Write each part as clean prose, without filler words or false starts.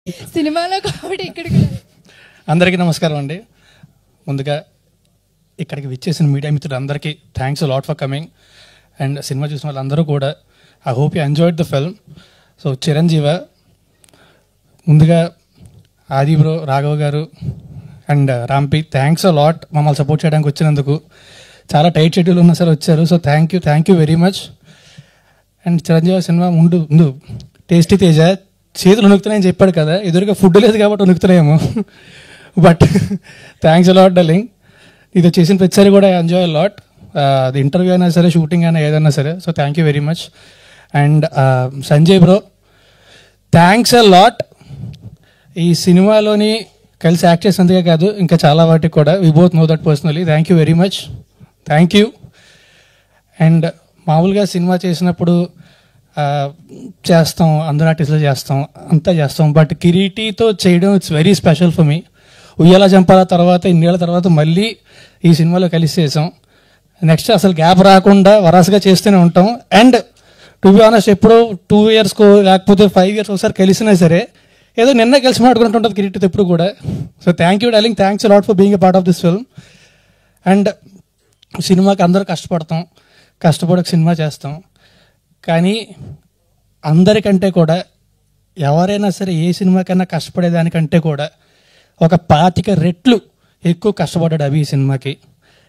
సినిమాలో కాబట్టి ఇక్కడికి అందరికీ నమస్కారం అండి. ముందుగా ఇక్కడికి విచ్చేసిన మీడియా మిత్రులు అందరికీ thanks lot for coming. And cinema చూసిన వాళ్ళందరూ కూడా I hope you enjoyed the film. So Chiranjeeva, ముందుగా Aadi bro, Raghav garu and Rampi, thanks lot మమ్మల్ని సపోర్ట్ చేయడానికి వచ్చినందుకు. చాలా టైట్ షెడ్యూల్ ఉన్నా సరే వచ్చారు. So thank you very much. And Chiranjeevi cinema ముందు టేస్టీ తేజ చేతులు వణుకుతున్నాయని చెప్పాడు కదా, ఎదురుగా ఫుడ్ లేదు కాబట్టి వణుకుతున్నాయేమో. But thanks lot darling. ఇది చేసిన ప్రతిసారి కూడా ఎంజాయ్ లాట్. అది ఇంటర్వ్యూ అయినా సరే, షూటింగ్ అయినా ఏదైనా సరే. So thank you very much. And Sanjay bro, thanks lot. ఈ సినిమాలోని కలిసి యాక్ట్ చేసినందుకే కాదు, ఇంకా చాలా వాటికి కూడా we both know that personally. Thank you very much. Thank you. And మామూలుగా సినిమా చేసినప్పుడు చేస్తాం, అందరూ ఆర్టిస్టులు చేస్తాం, అంతా చేస్తాం. బట్ కిరీటితో చేయడం it's very special for me. ఉయ్యాల జంపాల తర్వాత ఇన్నేళ్ల తర్వాత మళ్ళీ ఈ సినిమాలో కలిసి చేసాం. నెక్స్ట్ అసలు గ్యాప్ రాకుండా వరాసగా చేస్తూనే ఉంటాం. అండ్ టు బి ఆనెస్ట్, ఎప్పుడో 2 yearsకో లేకపోతే 5 years ఒకసారి కలిసినా సరే ఏదో నిన్న కలిసి మాట్లాడుకుంటుంటుంది కిరీటితో ఎప్పుడు కూడా. So thank you darling, thanks lot for being a part of this film. And సినిమాకి అందరూ కష్టపడక సినిమా చేస్తాం. కానీ అందరికంటే కూడా, ఎవరైనా సరే ఏ సినిమాకైనా కష్టపడేదానికంటే కూడా ఒక 25 రెట్లు ఎక్కువ కష్టపడ్డాడు అభి ఈ సినిమాకి.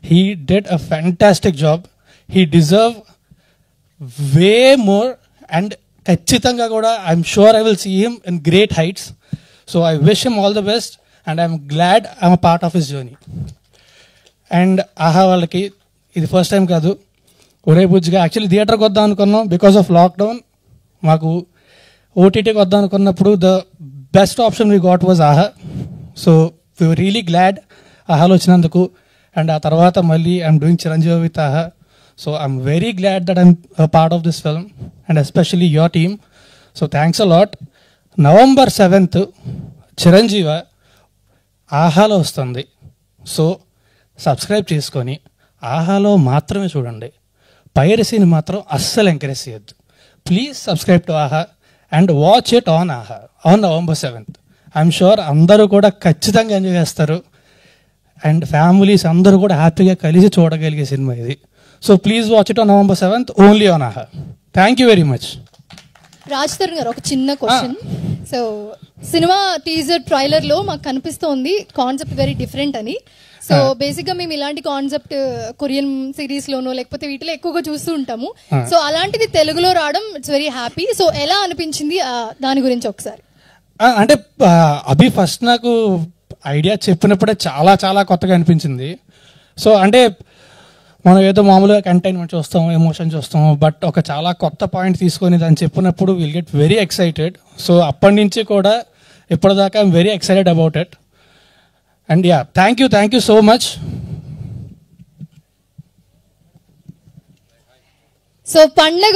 He did a fantastic job. He deserve way more. And ఖచ్చితంగా కూడా I'm sure I will see him in great heights. So I wish him all the best and I'm glad I'm a part of his journey. And Aha వాళ్ళకి ఇది first time కాదు, ఒరే బుజ్జిగా actually థియేటర్కి వద్దాం అనుకున్నాం. బికాస్ ఆఫ్ లాక్డౌన్ మాకు ఓటీటీకి వద్దాం అనుకున్నప్పుడు the best option we got was Aha. So we were really glad ఆహాలో వచ్చినందుకు. అండ్ ఆ తర్వాత మళ్ళీ I'm doing Chiranjeevi with Aha. So I'm very glad that I'm part of this film and especially your team. So thanks a lot. November 7th Chiranjeeva ఆహాలో వస్తుంది. So subscribe చేసుకొని ఆహాలో మాత్రమే చూడండి. పైరసీని మాత్రం అస్సలు ఎంకరేజ్ చేయొద్దు. ప్లీజ్ సబ్స్క్రైబ్ టు ఆహా అండ్ వాచ్ ఇట్ ఆన్ ఆహా on November 7th. I'm sure అందరూ కూడా ఖచ్చితంగా ఎంజాయ్ చేస్తారు. అండ్ ఫ్యామిలీస్ అందరూ కూడా హ్యాపీగా కలిసి చూడగలిగే సినిమా ఇది. So please watch it on November 7th only on Aha. Thank you very much. Raj Tarun garu, ఒక చిన్న question. So cinema teaser trailer లో మాకు కనిపిస్తోంది కాన్సెప్ట్ వెరీ డిఫరెంట్ అని. సో బేసిక్ గా మేము ఇలాంటి కాన్సెప్ట్ కొరియన్ సిరీస్ లోనో లేకపోతే వీటిలో ఎక్కువగా చూస్తూ ఉంటాము. సో అలాంటిది తెలుగులో రావడం ఇట్స్ వెరీ హ్యాపీ. సో ఎలా అనిపించింది దాని గురించి ఒకసారి? అంటే అభి ఫస్ట్ నాకు ఐడియా చెప్పినప్పుడే చాలా చాలా కొత్తగా అనిపించింది. సో అంటే మనం ఏదో మామూలుగా కంటైన్మెంట్ చూస్తాం, ఎమోషన్ చూస్తాం, బట్ ఒక చాలా కొత్త పాయింట్ తీసుకొని దాన్ని చెప్పినప్పుడు will get very excited. So అప్పటి నుంచి కూడా ఇప్పటిదాకా I'm very excited about it. And yeah, thank you so much. So పండగ